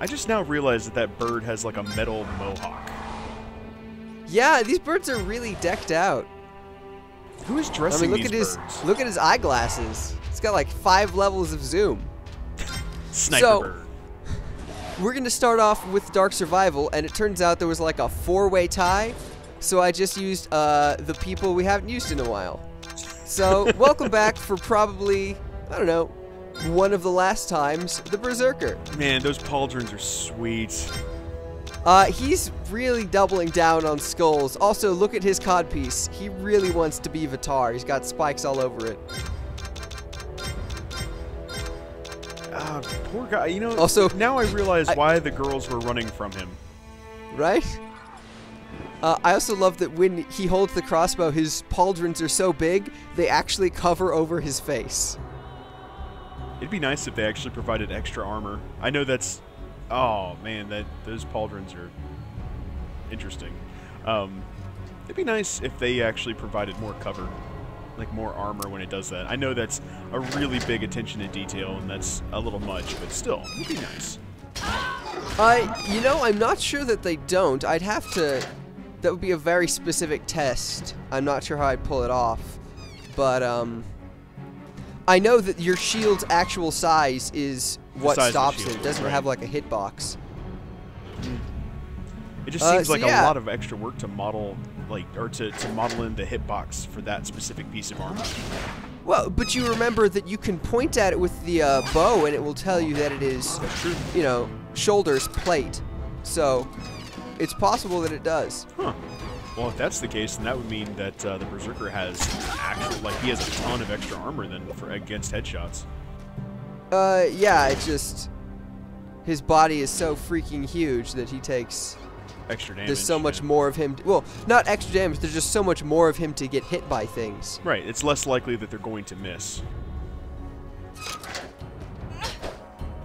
I just now realized that that bird has like a metal mohawk. Yeah, these birds are really decked out. Who is dressing look these at birds? look at his eyeglasses. It's got like 5 levels of zoom. Sniper So, bird. we're gonna start off with Dark Survival, and it turns out there was like a 4-way tie. So I just used the people we haven't used in a while. So welcome back for probably, I don't know, one of the last times, the Berserker. Man, those pauldrons are sweet. He's really doubling down on skulls. Also, look at his codpiece. He really wants to be Vitar. He's got spikes all over it. Poor guy. You know, Also, now I realize why the girls were running from him. Right? I also love that when he holds the crossbow, his pauldrons are so big, they actually cover over his face. It'd be nice if they actually provided extra armor. I know that's... Oh, man, those pauldrons are interesting. It'd be nice if they actually provided more cover, like more armor when it does that. I know that's a really big attention to detail, and that's a little much, but still, it'd be nice. You know, I'm not sure that they don't. I'd have to... That would be a very specific test. I'm not sure how I'd pull it off. But, I know that your shield's actual size is what stops it. It doesn't have, like, a hitbox. It just seems like a lot of extra work to model, like, or to model in the hitbox for that specific piece of armor. Well, but you remember that you can point at it with the bow, and it will tell you that it is, you know, shoulders plate. So, it's possible that it does. Huh. Well, if that's the case, then that would mean that the Berserker has actually, like, he has a ton of extra armor then for against headshots. Yeah, it's just his body is so freaking huge that he takes extra damage. There's so much more of him. Well, not extra damage. There's just so much more of him to get hit by things. Right. It's less likely that they're going to miss.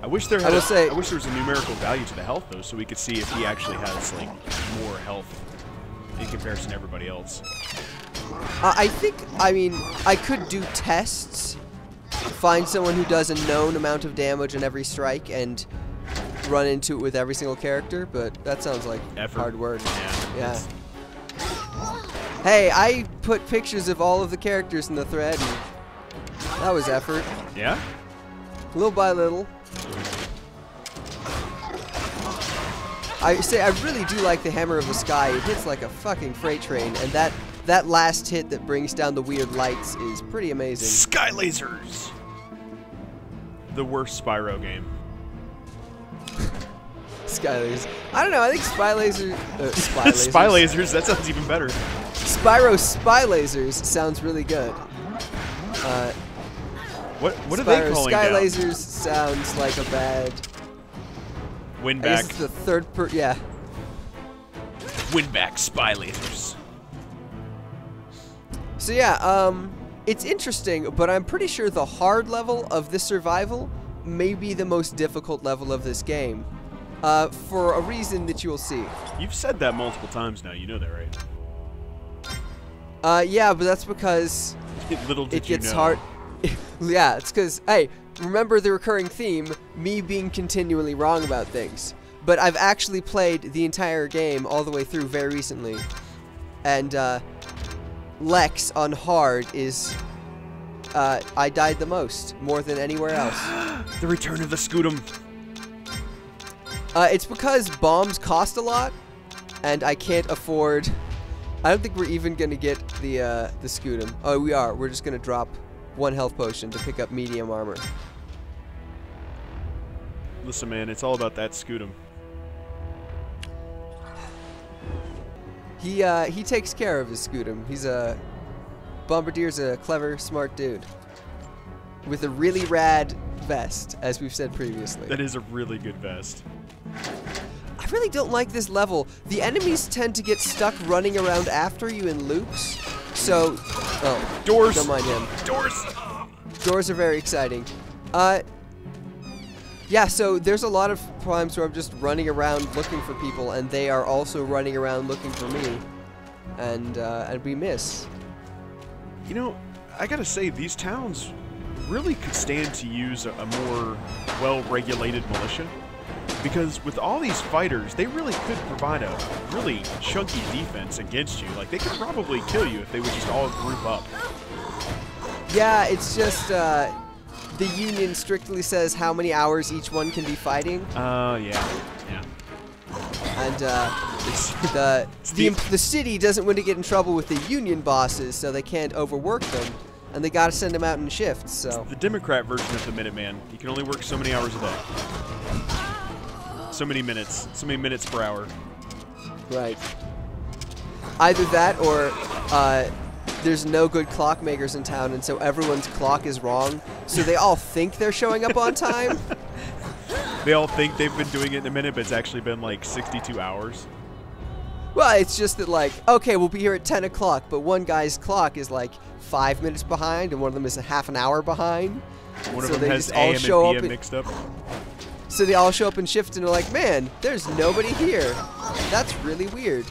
I wish there was a numerical value to the health though, so we could see if he actually has like more health in comparison to everybody else. I mean, I could do tests, find someone who does a known amount of damage on every strike, and run into it with every single character, but that sounds like hard work. Yeah. Hey, I put pictures of all of the characters in the thread, and that was effort. Yeah? Little by little. I really do like the Hammer of the Sky. It hits like a fucking freight train, and that last hit that brings down the weird lights is pretty amazing. Sky Lasers! The worst Spyro game. Sky Lasers. I don't know, I think Spy Lasers... Spy Lasers. Spy Lasers, that sounds even better. Spyro Spy Lasers sounds really good. What are they calling Sky down? Lasers sounds like a bad... Win I back. guess it's the third yeah. Win back Spy Lasers. So yeah, it's interesting, but I'm pretty sure the hard level of this survival may be the most difficult level of this game. For a reason that you will see. You've said that multiple times now, you know that, right? Yeah, but that's because Little did it gets you know. hard. Yeah, it's because, hey, remember the recurring theme, me being continually wrong about things. But I've actually played the entire game all the way through very recently. And, Lex on hard is, I died the most, more than anywhere else. The return of the Scootum. It's because bombs cost a lot, and I can't afford... I don't think we're even going to get the Scootum. Oh, we are. We're just going to drop 1 health potion to pick up medium armor. Listen, man, it's all about that Scootum. He takes care of his Scootum. Bombardier's a clever, smart dude. With a really rad vest, as we've said previously. That is a really good vest. I really don't like this level. The enemies tend to get stuck running around after you in loops. So, oh, doors. Don't mind him. Doors. Doors are very exciting. Yeah, so there's a lot of times where I'm just running around looking for people, and they are also running around looking for me, and we miss. You know, I gotta say, these towns really could stand to use a more well-regulated militia. Because with all these fighters, they really could provide a really chunky defense against you. Like, they could probably kill you if they would just all group up. Yeah, it's just the Union strictly says how many hours each one can be fighting. Yeah. And the city doesn't want to get in trouble with the Union bosses, so they can't overwork them. And they gotta send them out in shifts, so. It's the Democrat version of the Minuteman. You can only work so many hours a day. So many minutes per hour. Right. Either that or there's no good clockmakers in town, and so everyone's clock is wrong, so they all think they're showing up on time. They all think they've been doing it in a minute, but it's actually been like 62 hours. Well, it's just that, like, okay, we'll be here at 10 o'clock, but one guy's clock is like 5 minutes behind, and one of them is a half an hour behind. One so of them they has just all AM show and up PM mixed up. So they all show up in shifts, and they're like, man, there's nobody here. That's really weird.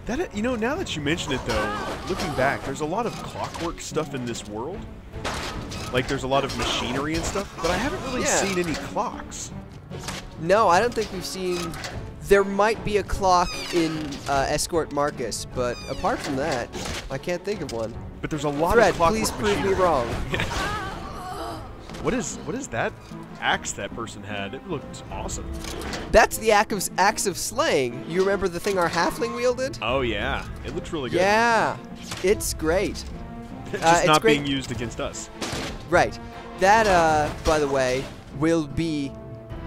That, you know, now that you mention it, though, looking back, there's a lot of clockwork stuff in this world. Like, there's a lot of machinery and stuff, but I haven't really seen any clocks. No, I don't think we've seen. There might be a clock in Escort Marcus, but apart from that, I can't think of one. But there's a lot Fred, of clockwork please prove machinery. me wrong. What is that axe that person had? It looked awesome. That's the axe of slaying. You remember the thing our halfling wielded? Oh yeah, it looks really good. Yeah, it's great. It's just it's not great. being used against us. Right. That, by the way, will be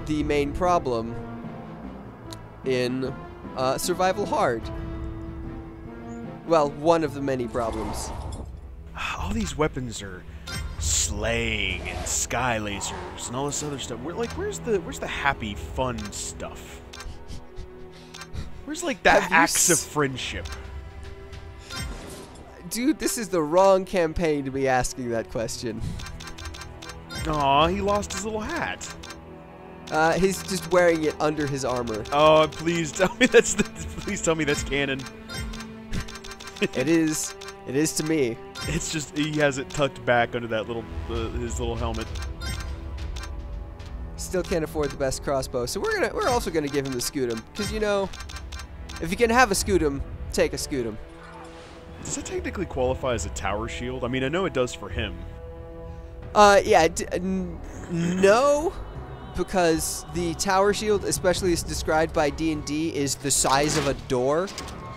the main problem in Survival Hard. Well, one of the many problems. All these weapons are slaying and sky lasers and all this other stuff. Where's the happy, fun stuff? Where's like that axe of friendship? Dude, this is the wrong campaign to be asking that question. Aw, he lost his little hat. He's just wearing it under his armor. Oh, please tell me please tell me that's canon. It is to me. It's just he has it tucked back under that little his little helmet. Still can't afford the best crossbow, so we're also gonna give him the Scutum, because you know, if you can have a Scutum, take a Scutum. Does that technically qualify as a tower shield? I mean, I know it does for him. Yeah, no, because the tower shield, especially as described by D&D, is the size of a door.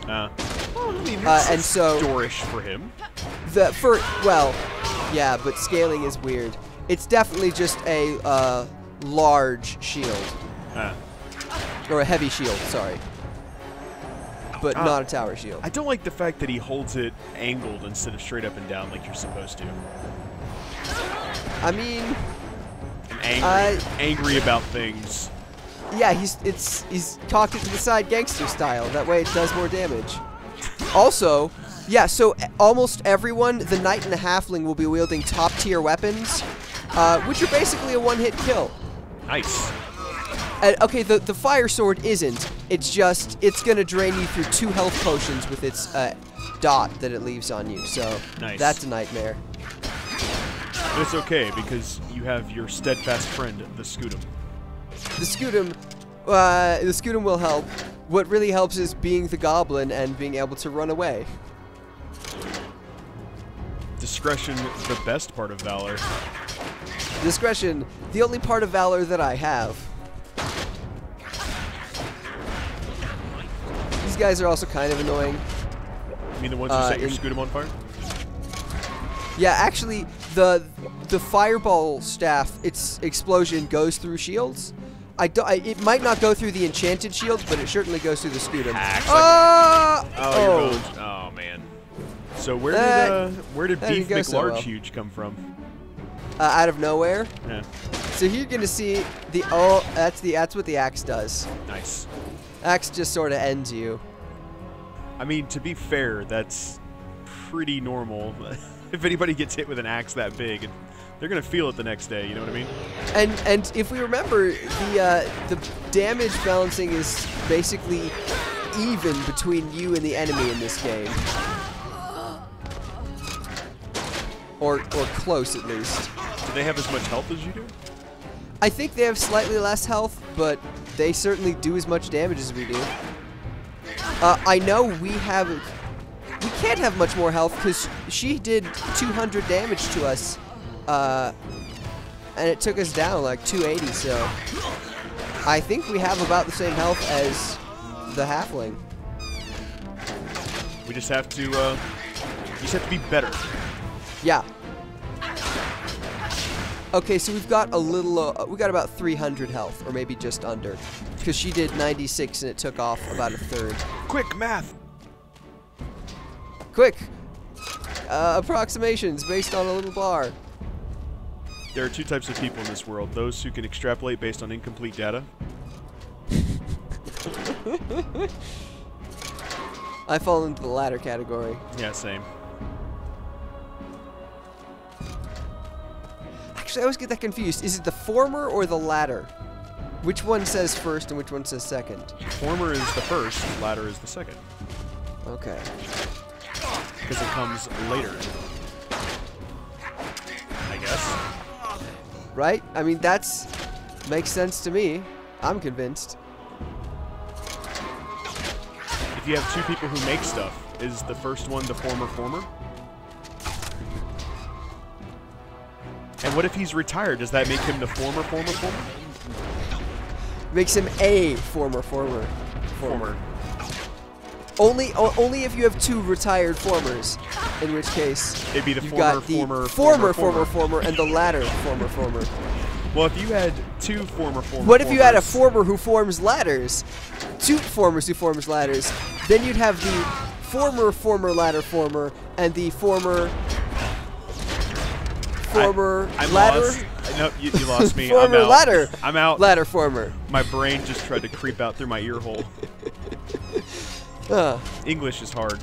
Well, I mean, and so doorish for him. Well, yeah, but scaling is weird. It's definitely just a large shield, or a heavy shield. Sorry, but not a tower shield. I don't like the fact that he holds it angled instead of straight up and down like you're supposed to. I mean, I'm angry about things. Yeah, he's cocked it to the side gangster style. That way it does more damage. Also, yeah, so almost everyone, the knight and the halfling, will be wielding top tier weapons, which are basically a one-hit kill. Nice. Okay, the fire sword isn't. It's just, it's gonna drain you through 2 health potions with its dot that it leaves on you. So that's a nightmare. But it's okay because you have your steadfast friend, the Scutum. The Scutum will help. What really helps is being the goblin and being able to run away. Discretion, the best part of valor. Discretion, the only part of valor that I have. These guys are also kind of annoying. You mean the ones who set your Scutum on fire? Yeah, actually, the fireball staff, its explosion goes through shields. It might not go through the enchanted shield, but it certainly goes through the Scutum. Oh man. So where did Beef McLarge come from? Out of nowhere. Yeah. So here you're gonna see that's what the axe does. Nice. Axe just sort of ends you. I mean, to be fair, that's pretty normal. If anybody gets hit with an axe that big, they're gonna feel it the next day. You know what I mean? And if we remember, the damage balancing is basically even between you and the enemy in this game, or close at least. Do they have as much health as you do? I think they have slightly less health, but they certainly do as much damage as we do. I know we can't have much more health because she did 200 damage to us, and it took us down like 280. So I think we have about the same health as the halfling. We just have to. You just have to be better. Yeah. Okay, so we've got a little. We got about 300 health, or maybe just under, because she did 96 and it took off about a third. Quick math. Quick. Approximations based on a little bar. There are two types of people in this world: those who can extrapolate based on incomplete data. I fall into the latter category. Yeah, same. Actually, I always get that confused. Is it the former or the latter? Which one says first and which one says second? Former is the first, latter is the second. Okay. Because it comes later. I guess. Right? I mean, makes sense to me. I'm convinced. If you have two people who make stuff, is the first one the former? And what if he's retired? Does that make him the former? Makes him a former. Only if you have two retired formers, in which case it'd be the you've former, got the former, and the latter former. Well, if you had two former. What if you had a former who forms ladders? Two formers who forms ladders. Then you'd have the former ladder former and the former I'm ladder. Lost. No, you lost me. Former I'm out. ladder. I'm out. Ladder former. My brain just tried to creep out through my ear hole. English is hard.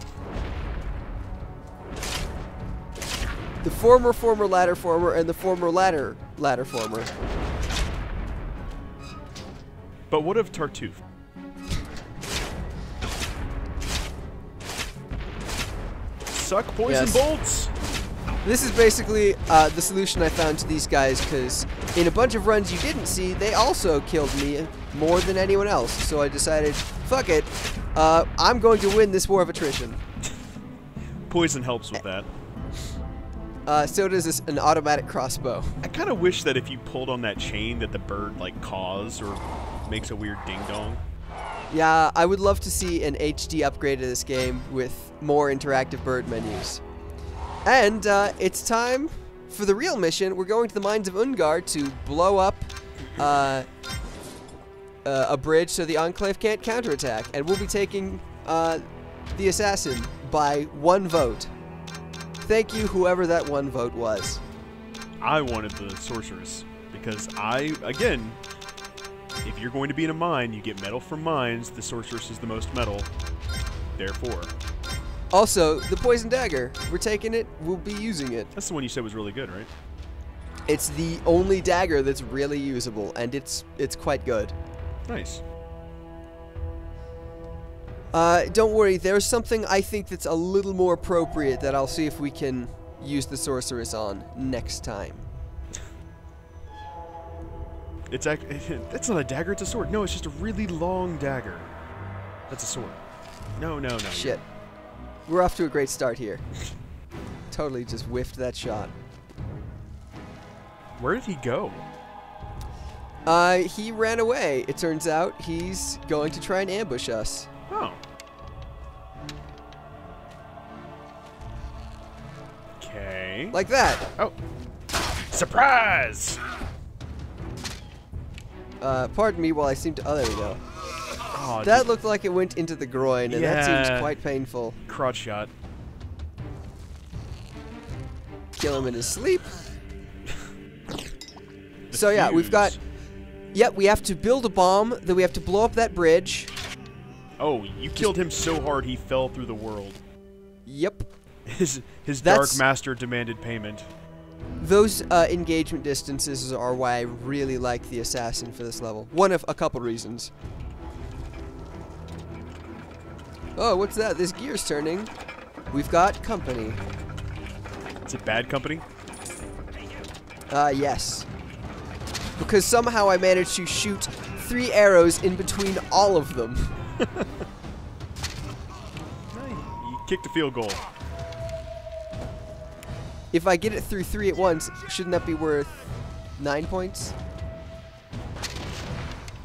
The former ladder former and the former ladder former. But what of Tartuffe? Suck poison bolts. This is basically the solution I found to these guys, because in a bunch of runs you didn't see, they also killed me more than anyone else. So I decided, fuck it, I'm going to win this war of attrition. Poison helps with that. So does an automatic crossbow. I kind of wish that if you pulled on that chain that the bird, like, caws or makes a weird ding-dong. Yeah, I would love to see an HD upgrade of this game with more interactive bird menus. And it's time for the real mission. We're going to the Mines of Ungar to blow up a bridge so the Enclave can't counterattack. And we'll be taking the assassin by 1 vote. Thank you, whoever that 1 vote was. I wanted the sorceress because again, if you're going to be in a mine, you get metal from mines. The sorceress is the most metal. Therefore. Also, the poison dagger. We're taking it. We'll be using it. That's the one you said was really good, right? It's the only dagger that's really usable, and it's quite good. Nice. Don't worry. There's something I think that's a little more appropriate that I'll see if we can use the sorceress on next time. That's not a dagger. It's a sword. No, it's just a really long dagger. That's a sword. No. Shit. We're off to a great start here. Totally just whiffed that shot. Where did he go? He ran away. It turns out he's going to try and ambush us. Oh. Okay. Like that. Oh. Surprise! Pardon me while I seem to... Oh, there we go. Oh, that looked like it went into the groin, and that seems quite painful. Crotch shot. Kill him in his sleep. So yeah, we've got... Yep, we have to build a bomb, then we have to blow up that bridge. Oh, you killed him so hard he fell through the world. Yep. His Dark Master demanded payment. Those engagement distances are why I really like the assassin for this level. One of a couple reasons. Oh, what's that? This gear's turning. We've got company. Is it bad company? Yes. because somehow I managed to shoot 3 arrows in between all of them. You kicked a field goal. If I get it through 3 at once, shouldn't that be worth 9 points?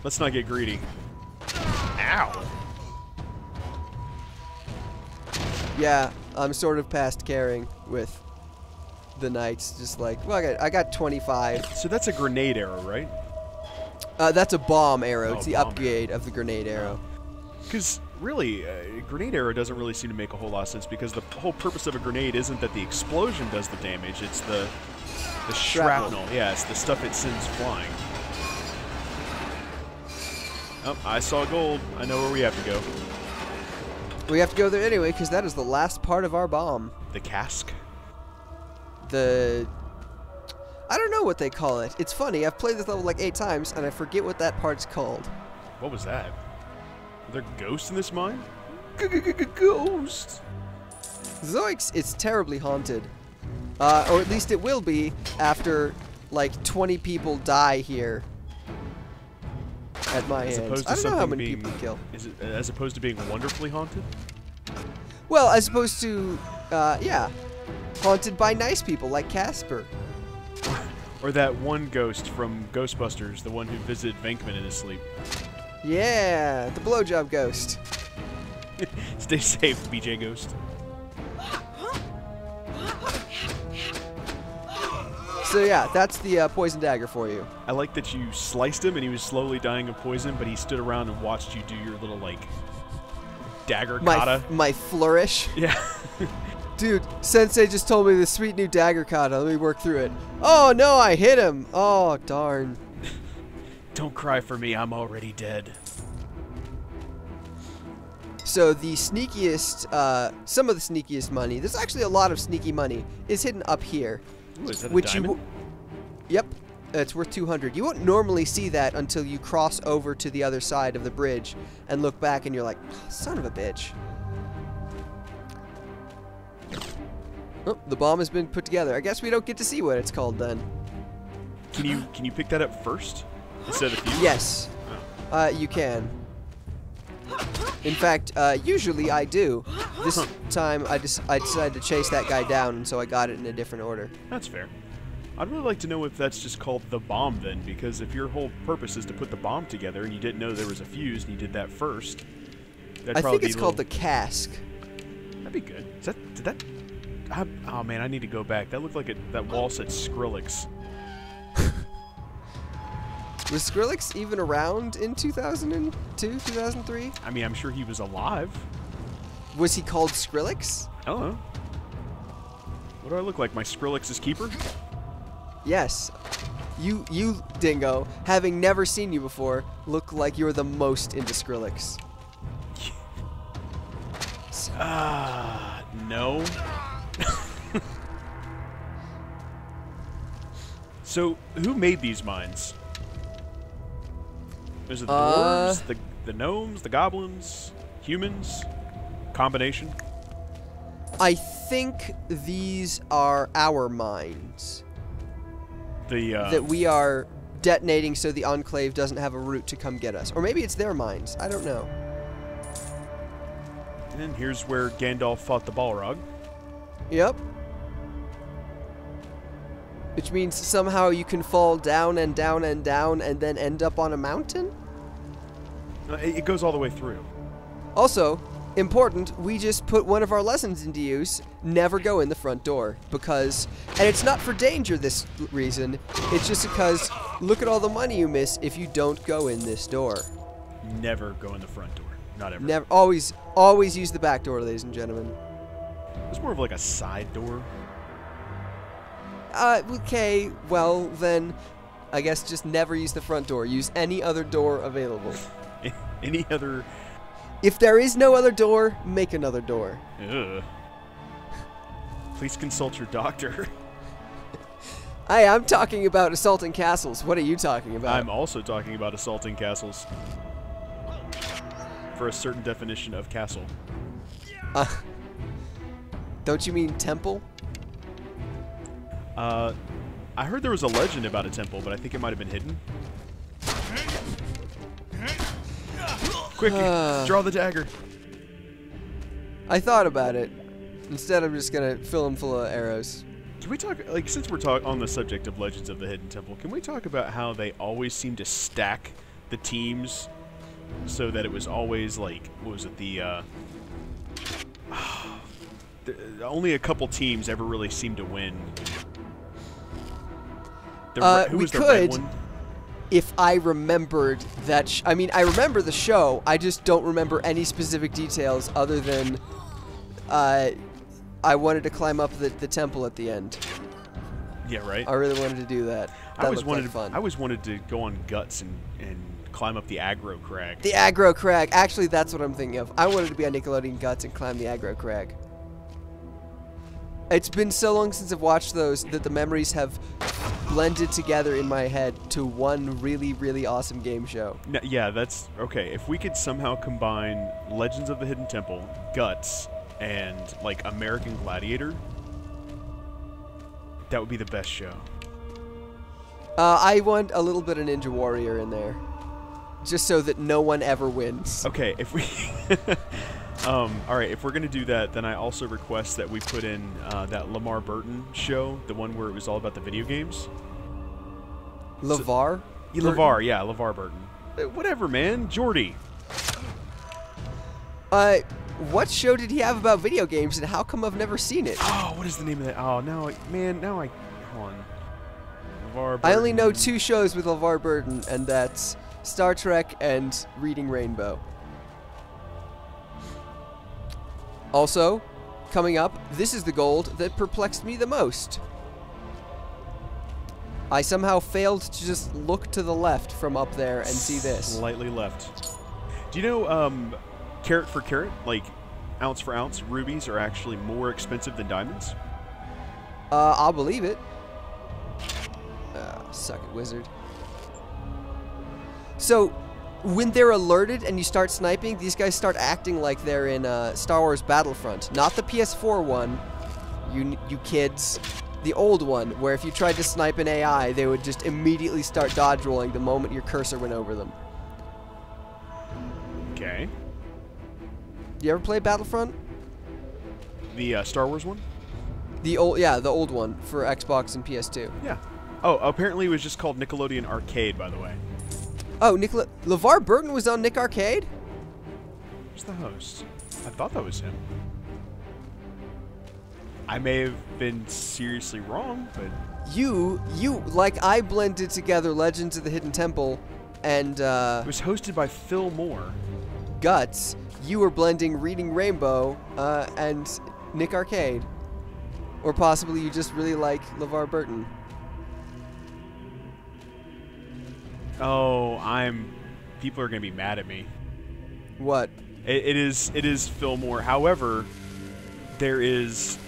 Let's not get greedy. Ow! Yeah, I'm sort of past caring with the knights. Just like, well, I got 25. So that's a grenade arrow, right? That's a bomb arrow. Oh, It's the bomb upgrade of the grenade arrow. Because really, grenade arrow doesn't really seem to make a whole lot of sense because the whole purpose of a grenade isn't that the explosion does the damage, it's the shrapnel. Yeah, it's the stuff it sends flying. Oh, I saw gold. I know where we have to go. We have to go there anyway because that is the last part of our bomb. The cask? I don't know what they call it. It's funny. I've played this level like 8 times and I forget what that part's called. What was that? Are there ghosts in this mine? Ghosts! Zoinks! It's terribly haunted. Or at least it will be after like 20 people die here. At my hands. I don't know how many people kill. Is it as opposed to being wonderfully haunted? Well, as opposed to, yeah, haunted by nice people like Casper. Or that one ghost from Ghostbusters, the one who visited Venkman in his sleep. Yeah, the blowjob ghost. Stay safe, BJ Ghost. So yeah, that's the poison dagger for you. I like that you sliced him and he was slowly dying of poison, but he stood around and watched you do your little, like, dagger kata. My flourish. Yeah. Dude, Sensei just told me the sweet new dagger kata. Let me work through it. Oh no, I hit him. Oh, darn. Don't cry for me, I'm already dead. So the sneakiest, some of the sneakiest money, there's actually a lot of sneaky money, is hidden up here. Ooh, is that a diamond? Yep, it's worth 200. You won't normally see that until you cross over to the other side of the bridge and look back and you're like, son of a bitch. Oh, the bomb has been put together. I guess we don't get to see what it's called then. Can you pick that up first instead of fuse? Yes, you can. In fact, usually I do. This time I decided to chase that guy down, and so I got it in a different order. That's fair. I'd really like to know if that's just called the bomb then, because if your whole purpose is to put the bomb together and you didn't know there was a fuse and you did that first, I think it's called the cask. That'd be good. Oh man, I need to go back. That looked like that wall said Skrillex. Was Skrillex even around in 2002, 2003? I mean, I'm sure he was alive. Was he called Skrillex? I don't know. What do I look like? My Skrillex's keeper? Yes. You, Dingo, having never seen you before, look like you're the most into Skrillex. No. So, who made these mines? Is it the dwarves, the gnomes, the goblins, humans? Combination? I think these are our mines. That we are detonating so the Enclave doesn't have a route to come get us. Or maybe it's their mines. I don't know. And here's where Gandalf fought the Balrog. Yep. Which means somehow you can fall down and down and down and then end up on a mountain? It goes all the way through. Also, important, we just put one of our lessons into use. Never go in the front door. Because, and it's not for danger this reason, it's just because look at all the money you miss if you don't go in this door. Never go in the front door. Not ever. Never. Always use the back door, ladies and gentlemen. It's more of like a side door. Okay, well then, I guess just never use the front door. Use any other door available. Any other... If there is no other door, make another door. Ugh. Please consult your doctor. Hey, I'm talking about assaulting castles. What are you talking about? I'm also talking about assaulting castles. For a certain definition of castle. Don't you mean temple? I heard there was a legend about a temple, but I think it might have been hidden. Quick, draw the dagger. I thought about it. Instead, I'm just gonna fill him full of arrows. Can we talk, like, since we're on the subject of Legends of the Hidden Temple, can we talk about how they always seem to stack the teams so that it was always, like, what was it, only a couple teams ever really seemed to win. Who we was the red could, one? if I remembered that. I mean, I remember the show. I just don't remember any specific details other than I wanted to climb up the temple at the end. Yeah, right. I really wanted to do that. That looked like fun. I always wanted to go on Guts and climb up the aggro crag. The aggro crag. Actually, that's what I'm thinking of. I wanted to be on Nickelodeon Guts and climb the aggro crag. It's been so long since I've watched those that the memories have blended together in my head to one really, really awesome game show. No, yeah, that's okay. If we could somehow combine Legends of the Hidden Temple, Guts, and like American Gladiator, that would be the best show. I want a little bit of Ninja Warrior in there, just so that no one ever wins. Okay, if we, all right, if we're gonna do that, then I also request that we put in that Lamar Burton show, the one where it was all about the video games. LeVar? LeVar, yeah, LeVar Burton. Whatever, man, Jordy. What show did he have about video games, and how come I've never seen it? Oh, what is the name of that? Oh, now I hold on. LeVar Burton. I only know 2 shows with LeVar Burton, and that's Star Trek and Reading Rainbow. Also, coming up, this is the gold that perplexed me the most. I somehow failed to just look to the left from up there and see this. Slightly left. Do you know, carat for carat, like ounce for ounce, rubies are actually more expensive than diamonds? I'll believe it. Suck it, wizard. So, when they're alerted and you start sniping, these guys start acting like they're in Star Wars Battlefront. Not the PS4 one, you kids. The old one, where if you tried to snipe an AI, they would just immediately start dodge rolling the moment your cursor went over them. Okay. You ever play Battlefront? The Star Wars one? The old one for Xbox and PS2. Yeah. Oh, apparently it was just called Nickelodeon Arcade, by the way. Oh, LeVar Burton was on Nick Arcade? Who's the host? I thought that was him. I may have been seriously wrong, but... Like I blended together Legends of the Hidden Temple and, It was hosted by Phil Moore. Guts. You were blending Reading Rainbow, and Nick Arcade. Or possibly you just really like LeVar Burton. Oh, people are gonna be mad at me. What? It is Phil Moore. However, there is...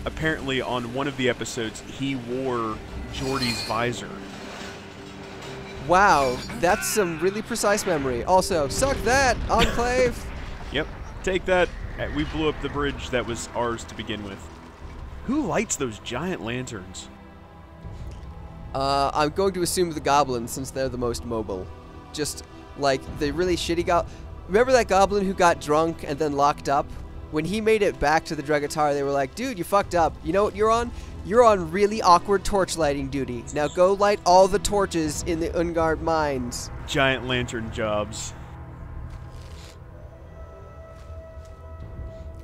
Apparently, on one of the episodes, he wore Jordy's visor. Wow, that's some really precise memory. Also, suck that, Enclave! Yep, take that. We blew up the bridge that was ours to begin with. Who lights those giant lanterns? I'm going to assume the goblins, since they're the most mobile. Just, like, the really shitty goblin. Remember that goblin who got drunk and then locked up? When he made it back to the Dragatar, they were like, dude, you fucked up. You know what you're on? You're on really awkward torch lighting duty. Now go light all the torches in the Ungard mines. Giant lantern jobs.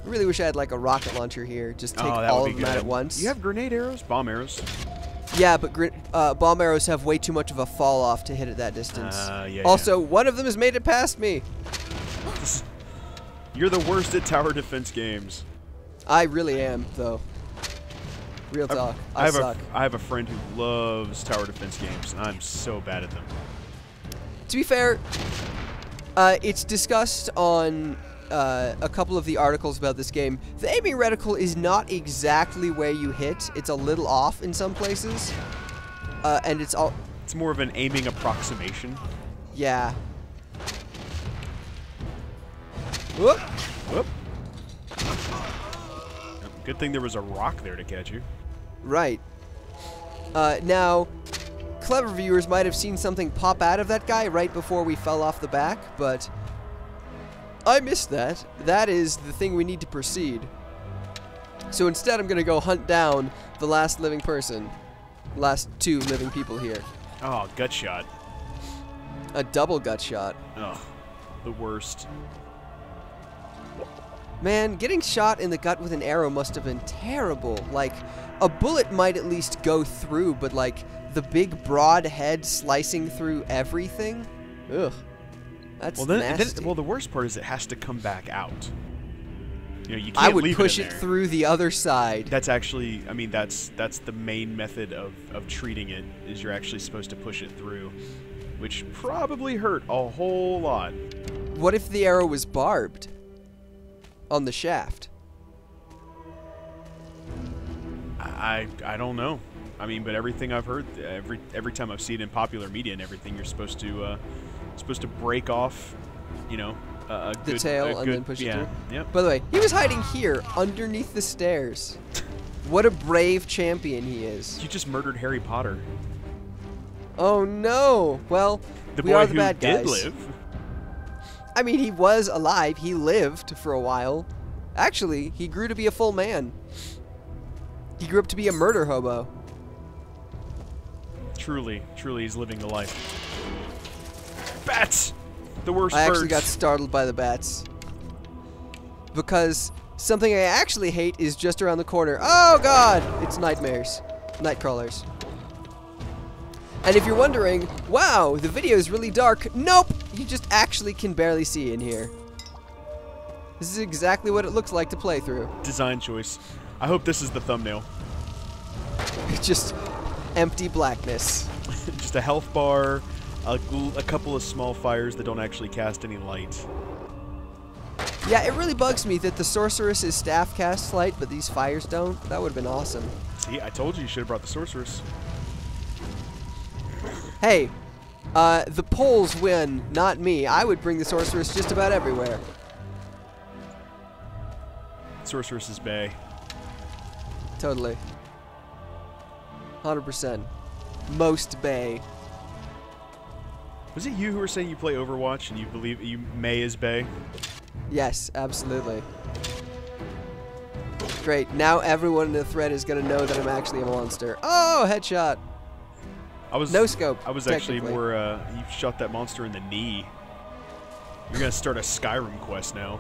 I really wish I had like a rocket launcher here. Just take that all would of be them out good. at once. You have grenade arrows? Bomb arrows? Yeah, but bomb arrows have way too much of a fall off to hit at that distance. Also, one of them has made it past me. You're the worst at tower defense games. I really am, though. Real talk. I suck. I have a friend who loves tower defense games, and I'm so bad at them. To be fair, it's discussed on a couple of the articles about this game. The aiming reticle is not exactly where you hit. It's a little off in some places. And it's more of an aiming approximation. Yeah. Whoop. Whoop. Good thing there was a rock there to catch you. Right. Now, clever viewers might have seen something pop out of that guy right before we fell off the back, but I missed that. That is the thing we need to proceed. So instead, I'm going to go hunt down the last living person. Last 2 living people here. Oh, gut shot. A double gut shot. Ugh, the worst. Man, getting shot in the gut with an arrow must have been terrible. Like, a bullet might at least go through, but like, the big broad head slicing through everything? Ugh. That's nasty. Well, the worst part is it has to come back out. You know, you can't I would leave push it it through the other side. That's actually, I mean, that's the main method of treating it, is you're actually supposed to push it through, which probably hurt a whole lot. What if the arrow was barbed on the shaft? I don't know. I mean, but everything I've heard, every time I've seen it in popular media and everything, you're supposed to break off, you know, the tail and then push it through. Yep. By the way, he was hiding here underneath the stairs. What a brave champion he is. You just murdered Harry Potter. Oh no! Well, we are the bad guys. The boy who did live. I mean, he was alive. He lived for a while. Actually, he grew to be a full man. He grew up to be a murder hobo. Truly, he's living the life. Bats! The worst I birds. actually got startled by the bats. Because something I actually hate is just around the corner. Oh god! It's nightmares. Nightcrawlers. And if you're wondering, wow, the video is really dark. Nope! You just actually can barely see in here. This is exactly what it looks like to play through. Design choice. I hope this is the thumbnail. Just empty blackness. Just a health bar, a couple of small fires that don't actually cast any light. Yeah, it really bugs me that the sorceress's staff casts light, but these fires don't. That would have been awesome. See, I told you should have brought the sorceress. Hey, the polls win, not me. I would bring the sorceress just about everywhere. Sorceress is bae. Totally. 100%. Most bae. Was it you who were saying you play Overwatch and you believe you May is bae? Yes, absolutely. Great, now everyone in the thread is going to know that I'm actually a monster. Oh, headshot. No scope. I was actually more, you shot that monster in the knee. You're going to start a Skyrim quest now.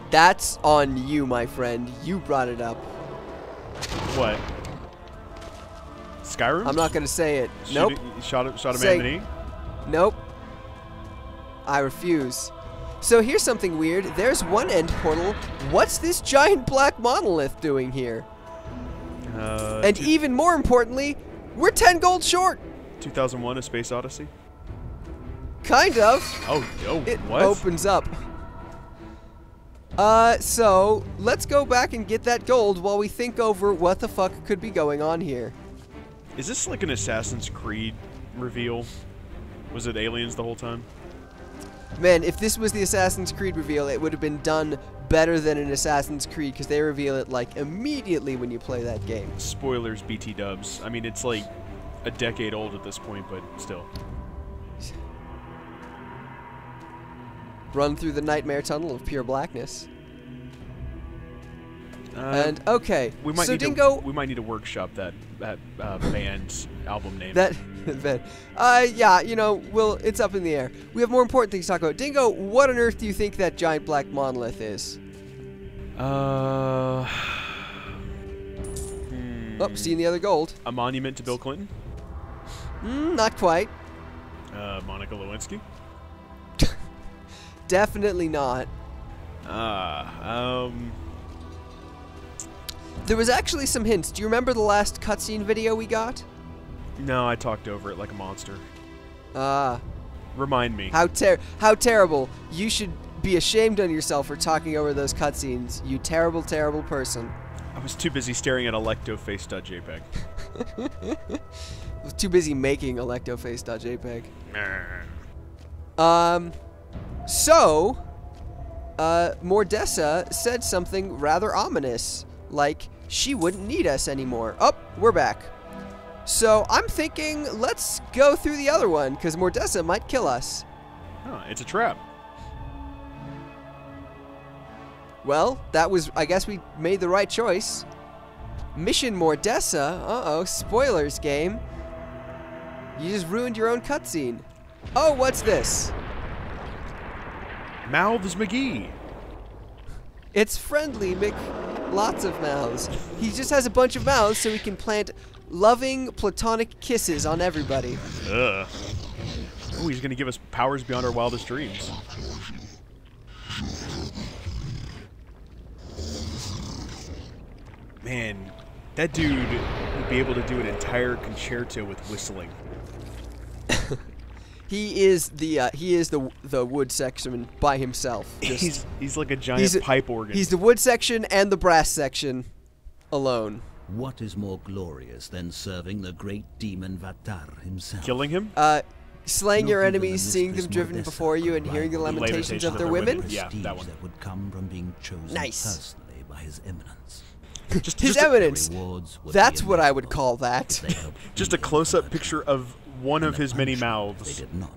That's on you, my friend. You brought it up. What? Skyrim? I'm not going to say it. Nope. Shot a man in the knee? Nope. I refuse. So here's something weird. There's one end portal. What's this giant black monolith doing here? And even more importantly, we're 10 gold short. 2001: A Space Odyssey? Kind of. Oh, it what? opens up. So let's go back and get that gold while we think over what the fuck could be going on here. Is this like an Assassin's Creed reveal? Was it aliens the whole time? Man, if this was the Assassin's Creed reveal, it would have been done better than an Assassin's Creed because they reveal it like immediately when you play that game. Spoilers, BT dubs. I mean, it's like a decade old at this point, but still. Run through the nightmare tunnel of pure blackness. And okay, we might so need Dingo, we might need to workshop that band's album name. That yeah, you know, it's up in the air. We have more important things to talk about. Dingo, what on earth do you think that giant black monolith is? Oh, seeing the other gold. A monument to Bill Clinton? Not quite. Monica Lewinsky? Definitely not. There was actually some hints. Do you remember the last cutscene video we got? No, I talked over it like a monster. Remind me. How terrible. You should be ashamed on yourself for talking over those cutscenes. You terrible, terrible person. I was too busy staring at electoface.jpg. I was too busy making electoface.jpg. So, Mordessa said something rather ominous. Like, she wouldn't need us anymore. Oh, we're back. So I'm thinking let's go through the other one, because Mordessa might kill us. Oh, it's a trap. Well, that was, I guess we made the right choice. Mission Mordessa. Uh-oh, spoilers, game. You just ruined your own cutscene. Oh, what's this? Mouths McGee. It's friendly, lots of mouths. He just has a bunch of mouths so he can plant loving, platonic kisses on everybody. Ugh. Oh, he's gonna give us powers beyond our wildest dreams. Man, that dude would be able to do an entire concerto with whistling. He is the wood section by himself. He's like a giant pipe organ. He's the wood section and the brass section alone. What is more glorious than serving the great demon Vatar himself? Killing him? Slaying your enemies, seeing them driven before you, and hearing the lamentations of their women? Yeah, that one. That would come from being chosen Nice. personally by His Eminence. His Eminence. That's what I would call that. Just a close-up picture of one of his many mouths. They did not.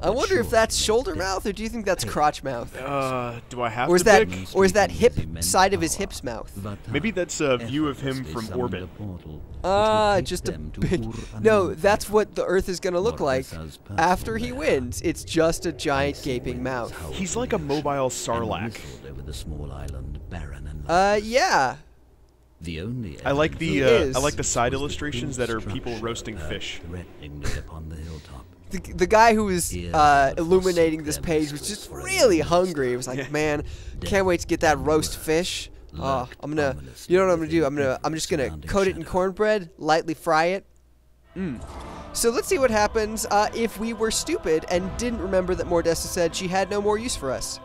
I wonder if that's shoulder mouth, or do you think that's crotch mouth? Do I have Or is to that, pick? or is that hip side of his hips mouth? Maybe that's a view of him from orbit. Just a big... No, that's what the Earth is gonna look like after he wins. It's just a giant gaping mouth. He's like a mobile sarlacc. Yeah. I like the side illustrations that are people roasting fish. The guy who was illuminating this page was just really hungry. He was like, man, can't wait to get that roast fish. Oh, you know what I'm gonna do? I'm just gonna coat it in cornbread, lightly fry it. So let's see what happens if we were stupid and didn't remember that Mordessa said she had no more use for us.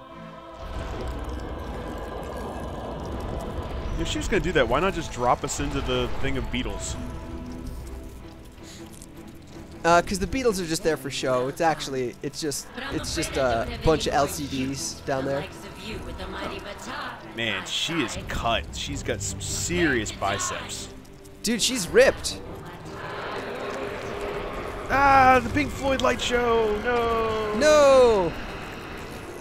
If she was gonna do that, why not just drop us into the thing of beetles? Because the beetles are just there for show. It's just a bunch of LCDs down there. Man, she is cut. She's got some serious biceps. Dude, she's ripped. Ah, the Pink Floyd light show. No. No.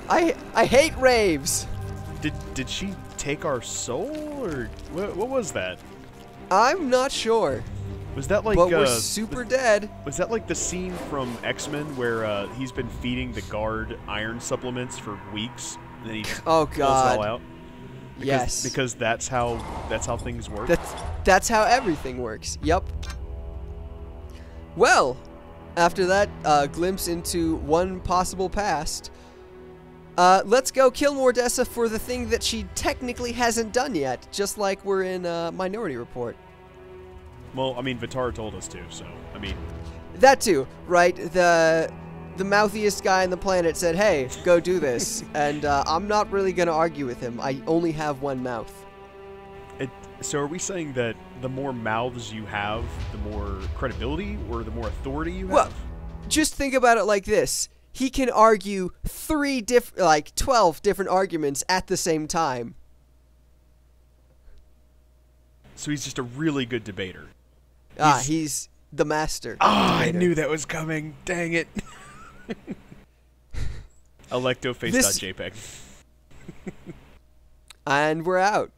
I hate raves. Did she take our soul, or what was that? I'm not sure. Was that like? But we're super dead. Was that like the scene from X-Men where he's been feeding the guard iron supplements for weeks, and then he oh pulls god. it all out? Yes. Because that's how things work. That's how everything works. Yep. Well, after that glimpse into one possible past, let's go kill Mordessa for the thing that she technically hasn't done yet, just like we're in Minority Report. Well, I mean, Vatar told us to, so, I mean... That too, right? The mouthiest guy on the planet said, hey, go do this. And I'm not really going to argue with him. I only have one mouth. So are we saying that the more mouths you have, the more credibility, or the more authority you have? Well, just think about it like this. He can argue 12 different arguments at the same time. So he's just a really good debater. He's the master. I knew that was coming. Dang it. Electoface.jpg. And we're out.